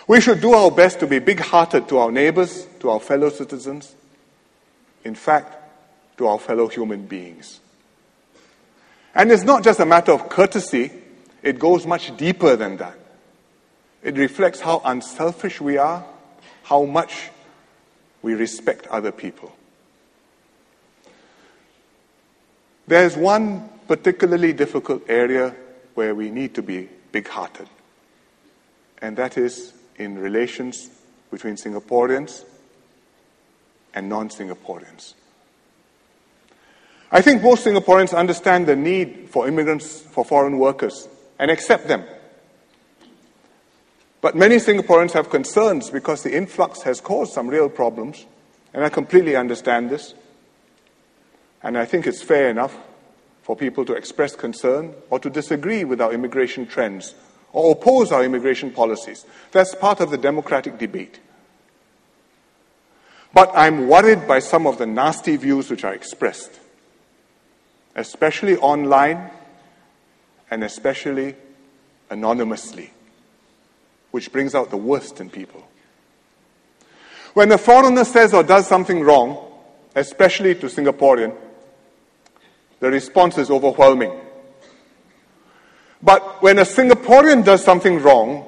We should do our best to be big-hearted to our neighbors, to our fellow citizens, in fact, to our fellow human beings. And it's not just a matter of courtesy, it goes much deeper than that. It reflects how unselfish we are, how much we respect other people. There's one particularly difficult area where we need to be big-hearted, and that is in relations between Singaporeans and non-Singaporeans. I think most Singaporeans understand the need for immigrants, for foreign workers, and accept them. But many Singaporeans have concerns because the influx has caused some real problems, and I completely understand this. And I think it's fair enough for people to express concern or to disagree with our immigration trends or oppose our immigration policies. That's part of the democratic debate. But I'm worried by some of the nasty views which are expressed, especially online and especially anonymously, which brings out the worst in people. When a foreigner says or does something wrong, especially to Singaporean, the response is overwhelming. But when a Singaporean does something wrong,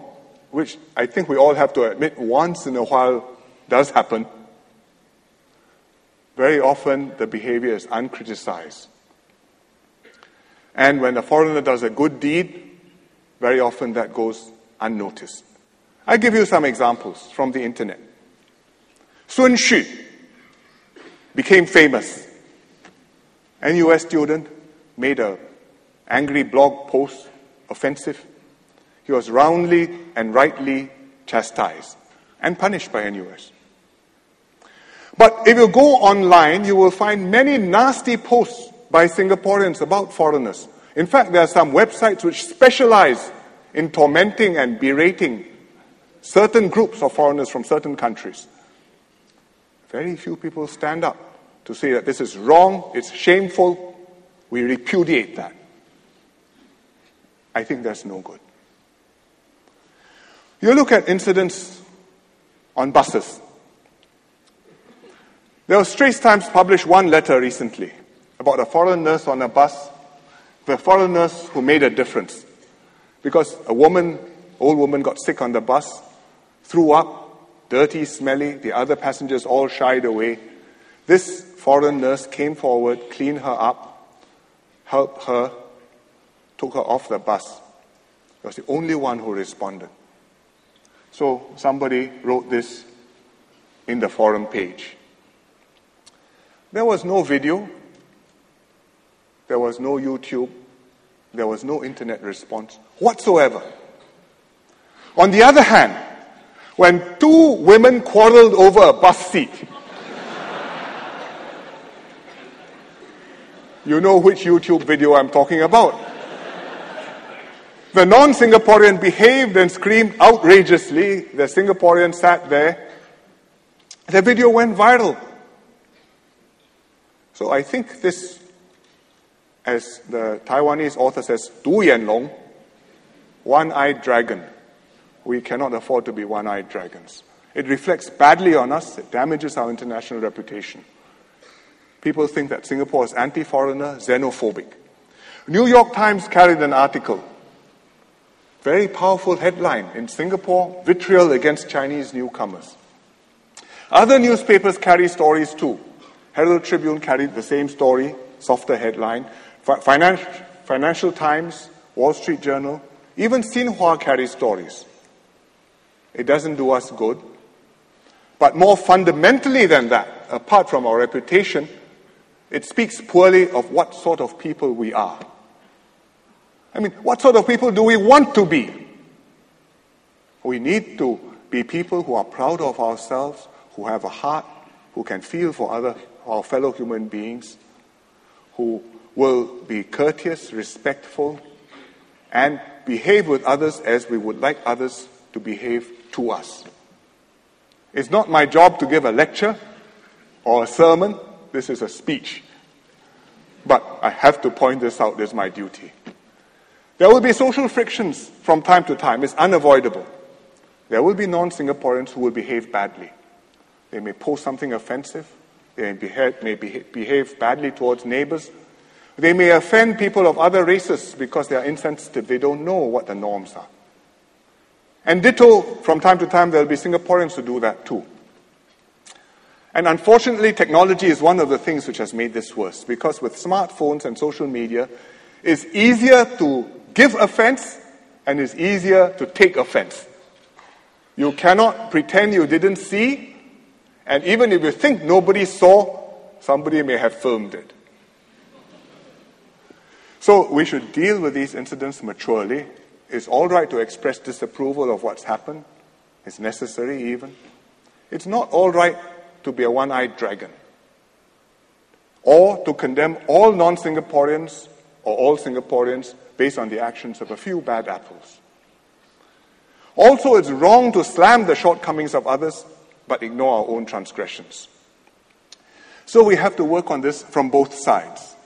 which I think we all have to admit once in a while does happen, very often the behavior is uncriticized. And when a foreigner does a good deed, very often that goes unnoticed. I'll give you some examples from the internet. Sun Xu became famous. An US student made an angry blog post, offensive. He was roundly and rightly chastised and punished by NUS. But if you go online, you will find many nasty posts by Singaporeans about foreigners. In fact, there are some websites which specialize in tormenting and berating certain groups of foreigners from certain countries. Very few people stand up to say that this is wrong, it's shameful, we repudiate that. I think that's no good. You look at incidents on buses. There was Straits Times published one letter recently about a foreign nurse on a bus, the foreign nurse who made a difference. Because a woman, old woman, got sick on the bus, threw up, dirty, smelly, the other passengers all shied away. This foreign nurse came forward, cleaned her up, helped her, took her off the bus. He was the only one who responded. So somebody wrote this in the forum page. There was no video, there was no YouTube, there was no internet response whatsoever. On the other hand, when two women quarreled over a bus seat, you know which YouTube video I'm talking about. The non-Singaporean behaved and screamed outrageously. The Singaporean sat there. The video went viral. So I think this, as the Taiwanese author says, Du Hsien Loong, one-eyed dragon. We cannot afford to be one-eyed dragons. It reflects badly on us. It damages our international reputation. People think that Singapore is anti-foreigner, xenophobic. New York Times carried an article. Very powerful headline. In Singapore, vitriol against Chinese newcomers. Other newspapers carry stories too. Herald Tribune carried the same story, softer headline. Financial Times, Wall Street Journal, even Xinhua carries stories. It doesn't do us good. But more fundamentally than that, apart from our reputation, it speaks poorly of what sort of people we are. I mean, what sort of people do we want to be? We need to be people who are proud of ourselves, who have a heart, who can feel for our fellow human beings, who will be courteous, respectful, and behave with others as we would like others to behave to us. It's not my job to give a lecture or a sermon. This is a speech. But I have to point this out. It's my duty. There will be social frictions from time to time. It's unavoidable. There will be non-Singaporeans who will behave badly. They may post something offensive. They may behave badly towards neighbors. They may offend people of other races because they are insensitive. They don't know what the norms are. And ditto, from time to time, there will be Singaporeans who do that too. And unfortunately, technology is one of the things which has made this worse, because with smartphones and social media, it's easier to give offense and it's easier to take offense. You cannot pretend you didn't see, and even if you think nobody saw, somebody may have filmed it. So we should deal with these incidents maturely. It's all right to express disapproval of what's happened. It's necessary even. It's not all right to be a one-eyed dragon, or to condemn all non-Singaporeans or all Singaporeans based on the actions of a few bad apples. Also, it's wrong to slam the shortcomings of others but ignore our own transgressions. So we have to work on this from both sides.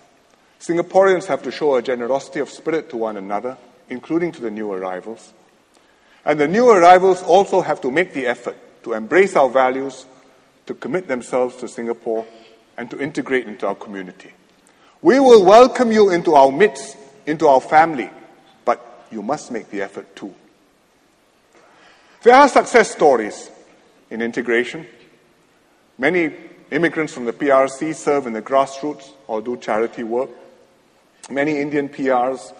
Singaporeans have to show a generosity of spirit to one another, including to the new arrivals. And the new arrivals also have to make the effort to embrace our values, to commit themselves to Singapore, and to integrate into our community. We will welcome you into our midst, into our family, but you must make the effort too. There are success stories in integration. Many immigrants from the PRC serve in the grassroots or do charity work. Many Indian PRs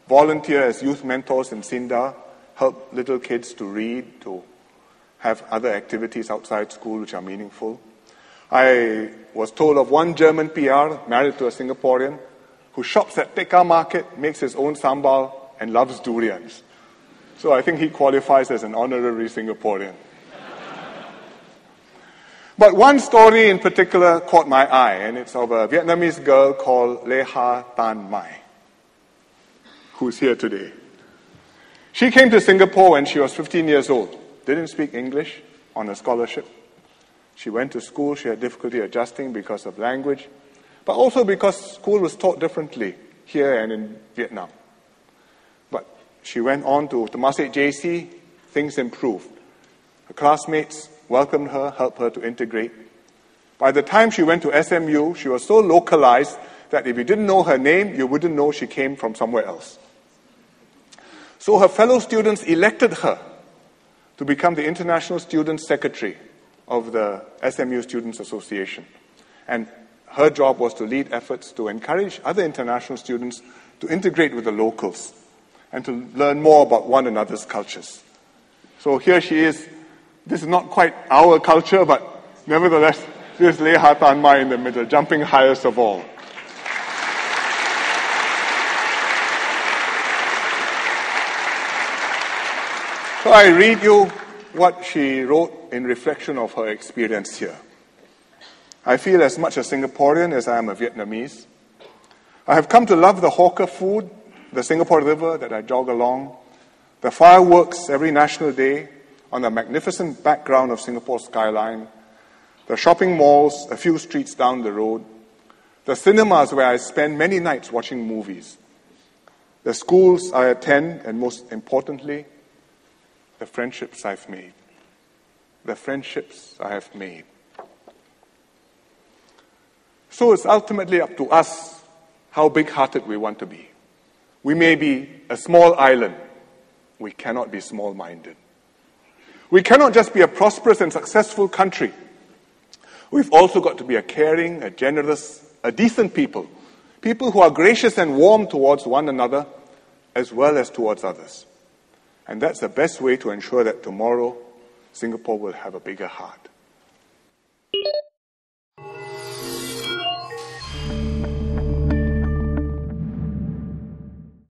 volunteer as youth mentors in Sinda, help little kids to read, to have other activities outside school which are meaningful. I was told of one German PR married to a Singaporean who shops at Tekka Market, makes his own sambal, and loves durians. So I think he qualifies as an honorary Singaporean. But one story in particular caught my eye, and it's of a Vietnamese girl called Lee Hsien Loong, who's here today. She came to Singapore when she was 15 years old. Didn't speak English, on a scholarship. She went to school. She had difficulty adjusting because of language, but also because school was taught differently here and in Vietnam. But she went on to Temasek JC. Things improved. Her classmates welcomed her, helped her to integrate. By the time she went to SMU, she was so localized that if you didn't know her name, you wouldn't know she came from somewhere else. So her fellow students elected her to become the International Student Secretary of the SMU Students Association. And her job was to lead efforts to encourage other international students to integrate with the locals and to learn more about one another's cultures. So here she is. This is not quite our culture, but nevertheless, there's Lee Hsien Loong in the middle, jumping highest of all. So I read you what she wrote in reflection of her experience here. I feel as much a Singaporean as I am a Vietnamese. I have come to love the hawker food, the Singapore River that I jog along, the fireworks every National Day on the magnificent background of Singapore's skyline, the shopping malls a few streets down the road, the cinemas where I spend many nights watching movies, the schools I attend, and most importantly, the friendships I've made. The friendships I have made. So it's ultimately up to us how big-hearted we want to be. We may be a small island. We cannot be small-minded. We cannot just be a prosperous and successful country. We've also got to be a caring, a generous, a decent people. People who are gracious and warm towards one another as well as towards others. And that's the best way to ensure that tomorrow Singapore will have a bigger heart.